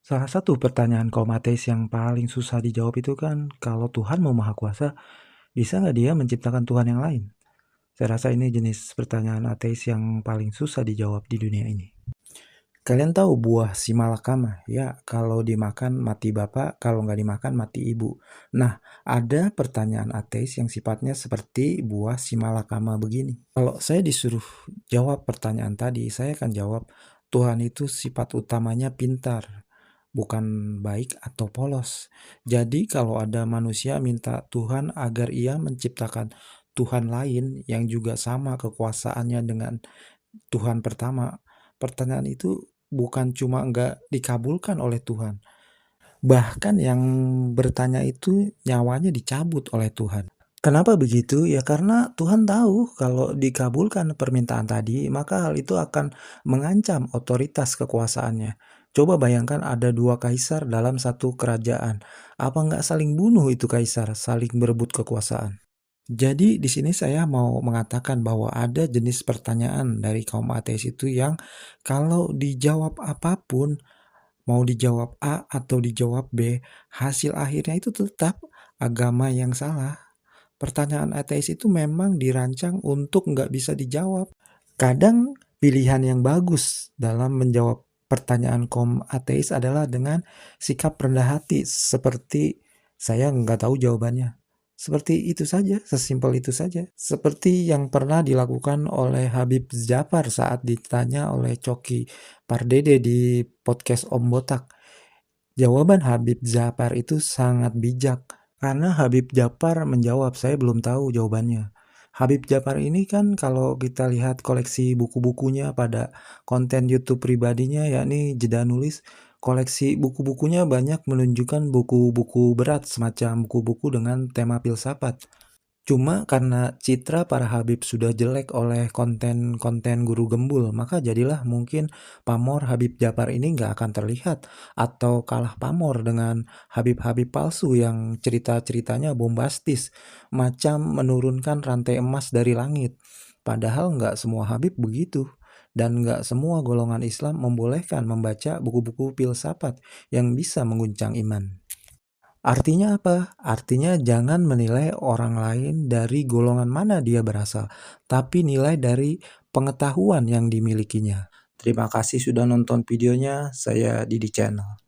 Salah satu pertanyaan kaum ateis yang paling susah dijawab itu kan, kalau Tuhan mau maha kuasa, bisa nggak dia menciptakan Tuhan yang lain? Saya rasa ini jenis pertanyaan ateis yang paling susah dijawab di dunia ini. Kalian tahu buah simalakama? Ya, kalau dimakan mati bapak, kalau nggak dimakan mati ibu. Nah, ada pertanyaan ateis yang sifatnya seperti buah simalakama begini. Kalau saya disuruh jawab pertanyaan tadi, saya akan jawab, Tuhan itu sifat utamanya pintar, bukan baik atau polos. Jadi kalau ada manusia minta Tuhan agar ia menciptakan Tuhan lain yang juga sama kekuasaannya dengan Tuhan pertama, pertanyaan itu bukan cuma nggak dikabulkan oleh Tuhan, bahkan yang bertanya itu nyawanya dicabut oleh Tuhan. Kenapa begitu? Ya karena Tuhan tahu kalau dikabulkan permintaan tadi, maka hal itu akan mengancam otoritas kekuasaannya. Coba bayangkan ada dua kaisar dalam satu kerajaan. Apa nggak saling bunuh itu kaisar, saling berebut kekuasaan? Jadi di sini saya mau mengatakan bahwa ada jenis pertanyaan dari kaum ateis itu yang kalau dijawab apapun, mau dijawab A atau dijawab B, hasil akhirnya itu tetap agama yang salah. Pertanyaan ateis itu memang dirancang untuk nggak bisa dijawab. Kadang pilihan yang bagus dalam menjawab pertanyaan kaum ateis adalah dengan sikap rendah hati, seperti saya nggak tahu jawabannya. Seperti itu saja, sesimpel itu saja. Seperti yang pernah dilakukan oleh Habib Djafar saat ditanya oleh Coki Pardede di podcast Om Botak. Jawaban Habib Djafar itu sangat bijak, karena Habib Djafar menjawab, saya belum tahu jawabannya. Habib Djafar ini kan kalau kita lihat koleksi buku-bukunya pada konten YouTube pribadinya, yakni Jeda Nulis, koleksi buku-bukunya banyak menunjukkan buku-buku berat, semacam buku-buku dengan tema filsafat. Cuma karena citra para Habib sudah jelek oleh konten-konten guru gembul, maka jadilah mungkin pamor Habib Djafar ini nggak akan terlihat, atau kalah pamor dengan Habib-Habib palsu yang cerita-ceritanya bombastis, macam menurunkan rantai emas dari langit. Padahal nggak semua Habib begitu, dan nggak semua golongan Islam membolehkan membaca buku-buku filsafat yang bisa mengguncang iman. Artinya apa? Artinya jangan menilai orang lain dari golongan mana dia berasal, tapi nilai dari pengetahuan yang dimilikinya. Terima kasih sudah nonton videonya, saya Didi Channel.